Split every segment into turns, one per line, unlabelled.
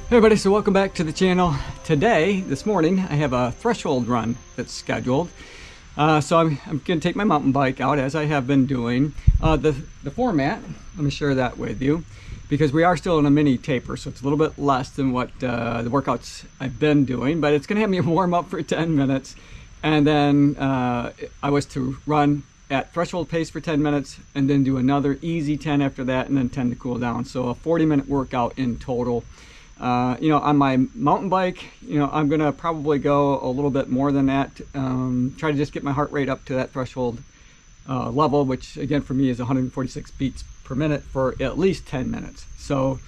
Hey everybody, so welcome back to the channel. Today, this morning, I have a threshold run that's scheduled. So I'm going to take my mountain bike out as I have been doing. The format, let me share that with you, because we are still in a mini taper, so it's a little bit less than what the workouts I've been doing, but it's going to have me warm up for 10 minutes. And then I was to run at threshold pace for 10 minutes and then do another easy 10 after that, and then 10 to cool down. So a 40-minute workout in total. On my mountain bike, I'm gonna probably go a little bit more than that. Try to just get my heart rate up to that threshold level, which again for me is 146 beats per minute for at least 10 minutes. So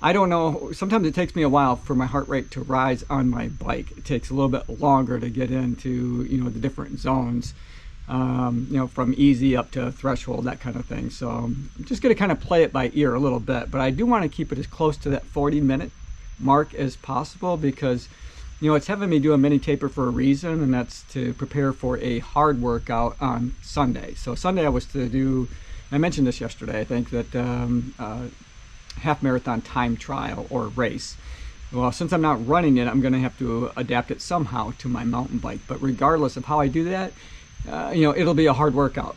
I don't know, sometimes it takes me a while for my heart rate to rise on my bike. It takes a little bit longer to get into the different zones, from easy up to threshold, that kind of thing. So I'm just gonna kind of play it by ear a little bit, but I do want to keep it as close to that 40-minute mark as possible, because it's having me do a mini taper for a reason, and that's to prepare for a hard workout on Sunday. So Sunday I was to do, I mentioned this yesterday, I think, that half marathon time trial or race. Well, since I'm not running it, I'm going to have to adapt it somehow to my mountain bike, but regardless of how I do that, it'll be a hard workout.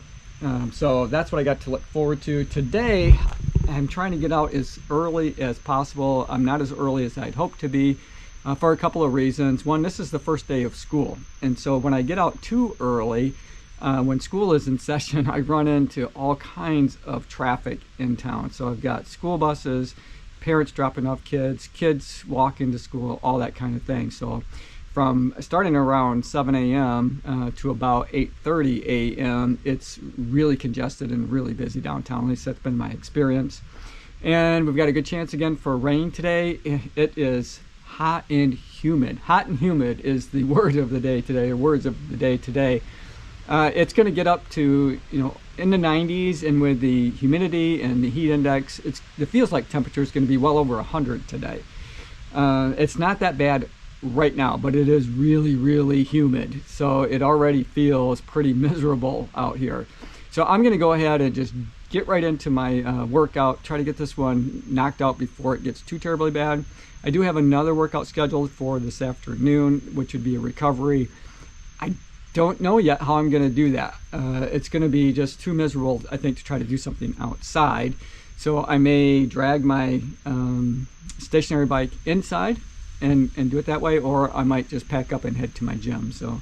So that's what I got to look forward to. Today I'm trying to get out as early as possible. I'm not as early as I'd hoped to be for a couple of reasons. One, this is the first day of school, and so when I get out too early, when school is in session, I run into all kinds of traffic in town. So I've got school buses, parents dropping off kids walking to school, all that kind of thing. So from starting around 7 a.m. To about 8:30 a.m., it's really congested and really busy downtown. At least that's been my experience. And we've got a good chance again for rain today. It is hot and humid. Hot and humid is the word of the day today, or words of the day today. It's going to get up to, in the 90s, and with the humidity and the heat index, it feels like temperature is going to be well over 100 today. It's not that bad right now, but it is really, really humid, so it already feels pretty miserable out here. So I'm going to go ahead and just get right into my workout, try to get this one knocked out before it gets too terribly bad. I do have another workout scheduled for this afternoon, which would be a recovery. I don't know yet how I'm going to do that. It's going to be just too miserable, I think, to try to do something outside. So I may drag my stationary bike inside and do it that way, or I might just pack up and head to my gym. So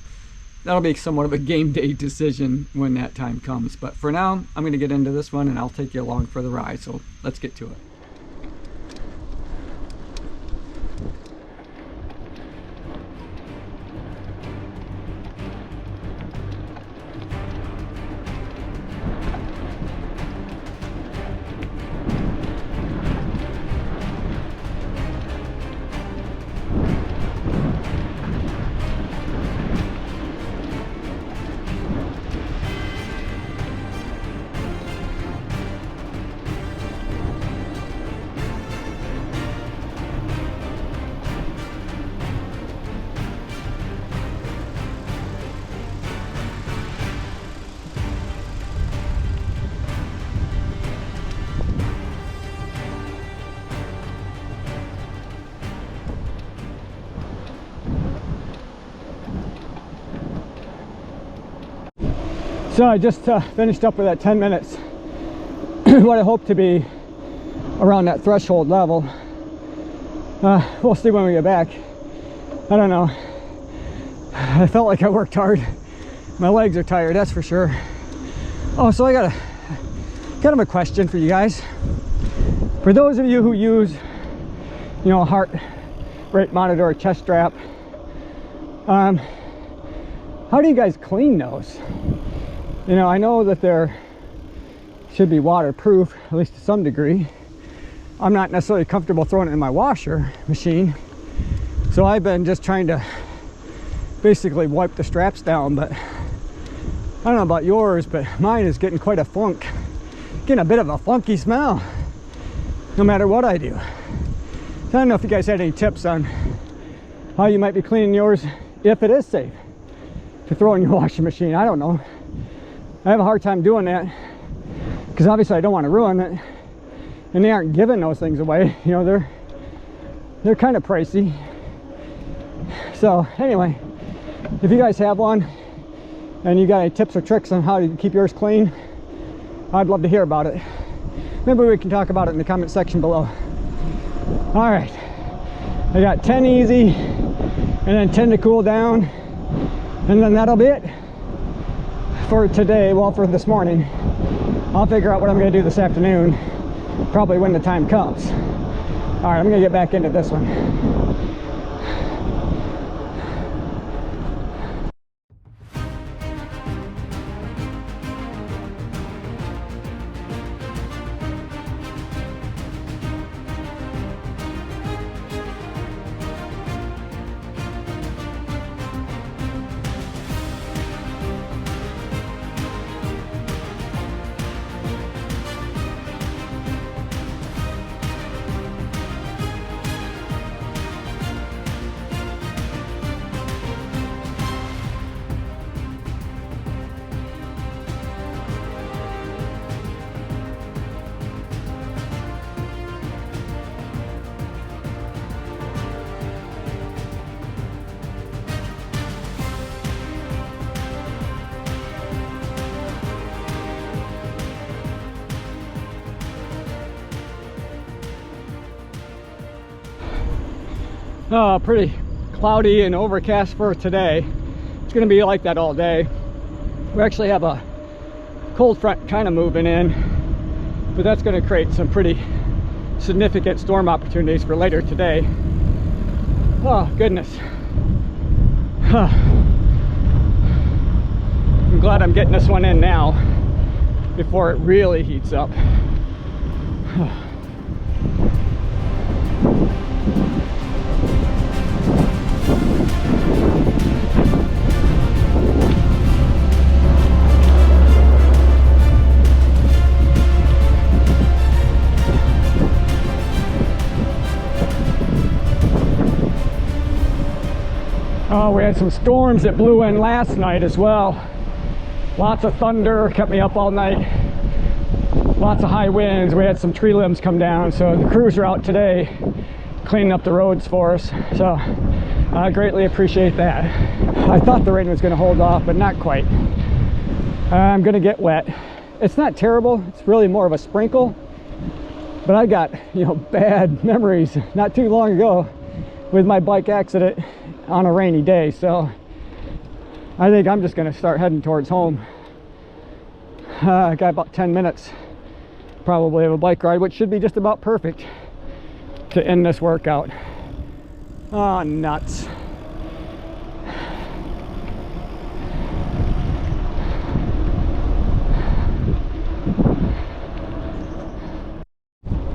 that'll be somewhat of a game day decision when that time comes. But for now, I'm going to get into this one, and I'll take you along for the ride. So let's get to it. So I just finished up with that 10 minutes, what I hope to be around that threshold level. We'll see when we get back. I don't know. I felt like I worked hard. My legs are tired, that's for sure. Oh, so I got kind of a question for you guys. For those of you who use, a heart rate monitor or chest strap, how do you guys clean those? I know that they're should be waterproof, at least to some degree. I'm not necessarily comfortable throwing it in my washer machine, so I've been just trying to basically wipe the straps down. But I don't know about yours, but mine is getting quite a funk, getting a bit of a funky smell no matter what I do. So I don't know if you guys had any tips on how you might be cleaning yours, if it is safe to throw in your washing machine. I don't know. I have a hard time doing that because obviously I don't want to ruin it, and they aren't giving those things away. You know, they're kind of pricey. So anyway, if you guys have one and you got any tips or tricks on how to keep yours clean, I'd love to hear about it. Maybe we can talk about it in the comment section below. All right, I got 10 easy and then 10 to cool down, and then that'll be it for today. Well, for this morning. I'll figure out what I'm going to do this afternoon, probably when the time comes. All right, I'm going to get back into this one. Pretty cloudy and overcast for today. It's going to be like that all day. We actually have a cold front kind of moving in, but that's going to create some pretty significant storm opportunities for later today. Oh goodness. I'm glad I'm getting this one in now before it really heats up. Oh, we had some storms that blew in last night as well. Lots of thunder, kept me up all night. Lots of high winds. We had some tree limbs come down, so the crews are out today cleaning up the roads for us. So I greatly appreciate that. I thought the rain was going to hold off, but not quite. I'm going to get wet. It's not terrible. It's really more of a sprinkle. But I got, bad memories not too long ago with my bike accident on a rainy day, so I think I'm just going to start heading towards home. I got about 10 minutes probably of a bike ride, which should be just about perfect to end this workout. Oh, nuts.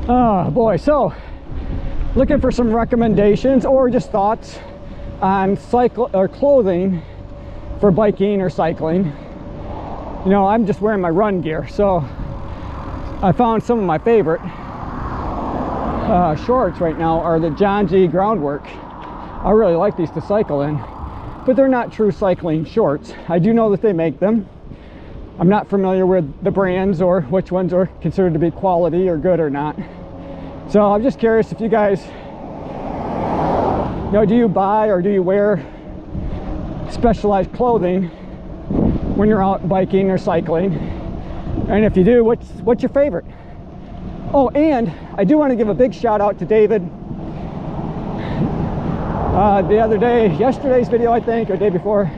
Oh boy, so looking for some recommendations or just thoughts on cycle or clothing for biking or cycling. I'm just wearing my run gear, so I found some of my favorite shorts right now are the John G Groundwork. I really like these to cycle in, but they're not true cycling shorts. I do know that they make them. I'm not familiar with the brands or which ones are considered to be quality or good or not. So I'm just curious if you guys, do you buy or do you wear specialized clothing when you're out biking or cycling? And if you do, what's your favorite? Oh, and I do want to give a big shout out to David. The other day, yesterday's video I think, or day before,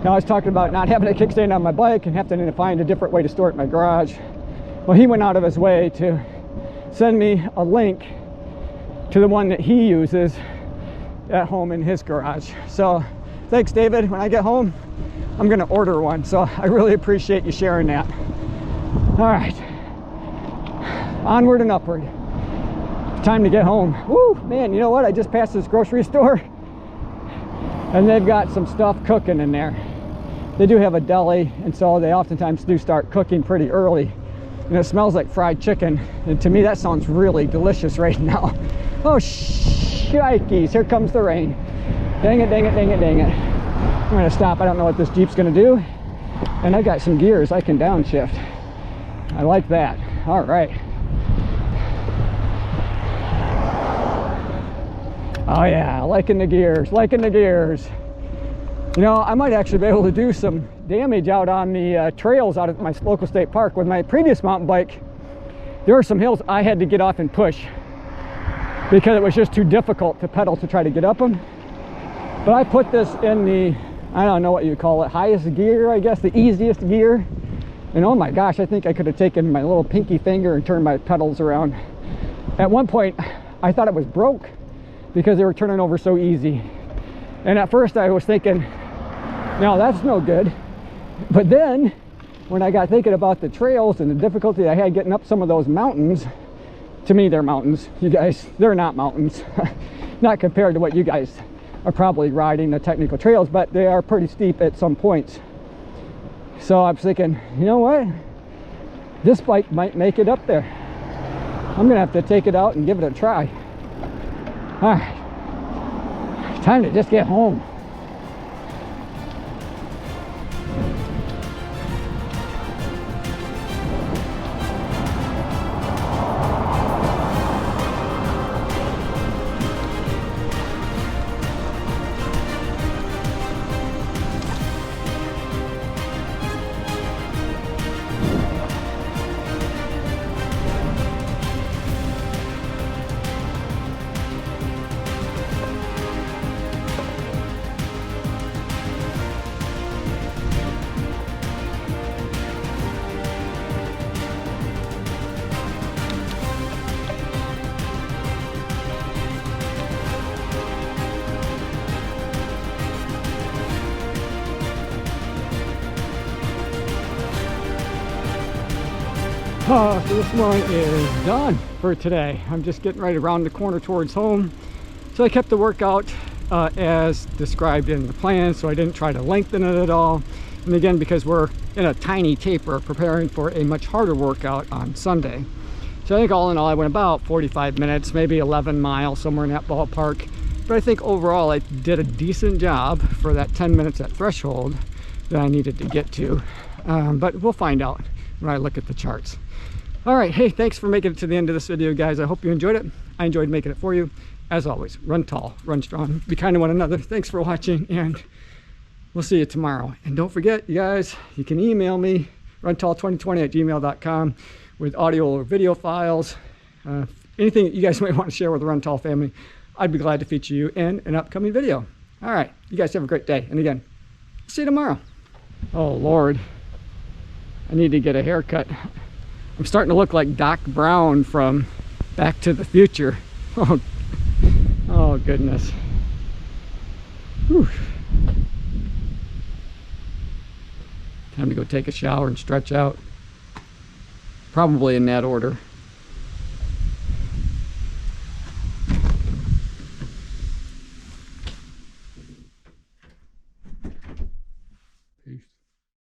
I was talking about not having a kickstand on my bike and having to find a different way to store it in my garage. Well, he went out of his way to send me a link to the one that he uses at home in his garage. So thanks, David. When I get home, I'm going to order one. So I really appreciate you sharing that. All right, onward and upward. Time to get home. Woo, man, you know what? I just passed this grocery store and they've got some stuff cooking in there. They do have a deli, and so they oftentimes do start cooking pretty early. And it smells like fried chicken. And to me, that sounds really delicious right now. Oh, shikes, here comes the rain. Dang it, dang it, dang it, dang it. I'm gonna stop. I don't know what this Jeep's gonna do. And I got some gears I can downshift. I like that. All right. Oh yeah, liking the gears, liking the gears. You know, I might actually be able to do some damage out on the trails out at my local state park. With my previous mountain bike, there are some hills I had to get off and push because it was just too difficult to pedal to try to get up them. But I put this in the, I don't know what you call it, highest gear, I guess, the easiest gear. And oh my gosh, I think I could have taken my little pinky finger and turned my pedals around. At one point, I thought it was broke because they were turning over so easy. And at first I was thinking, no, that's no good. But then when I got thinking about the trails and the difficulty I had getting up some of those mountains, to me they're mountains. You guys, they're not mountains. Not compared to what you guys are probably riding, the technical trails, but they are pretty steep at some points. So I was thinking, you know what? This bike might make it up there. I'm gonna have to take it out and give it a try. All right. Time to just get home. So this one is done for today. I'm just getting right around the corner towards home. So I kept the workout as described in the plan, so I didn't try to lengthen it at all. And again, because we're in a tiny taper preparing for a much harder workout on Sunday. So I think all in all I went about 45 minutes, maybe 11 miles, somewhere in that ballpark. But I think overall I did a decent job for that 10 minutes at threshold that I needed to get to. But we'll find out when I look at the charts. All right, hey, thanks for making it to the end of this video, guys. I hope you enjoyed it. I enjoyed making it for you. As always, run tall, run strong, be kind to one another. Thanks for watching, and we'll see you tomorrow. And don't forget, you guys, you can email me, runtall2020@gmail.com, with audio or video files. Anything that you guys might want to share with the Run Tall family, I'd be glad to feature you in an upcoming video. All right, you guys have a great day. And again, see you tomorrow. Oh, Lord. I need to get a haircut. I'm starting to look like Doc Brown from Back to the Future. Oh goodness. Whew. Time to go take a shower and stretch out. Probably in that order.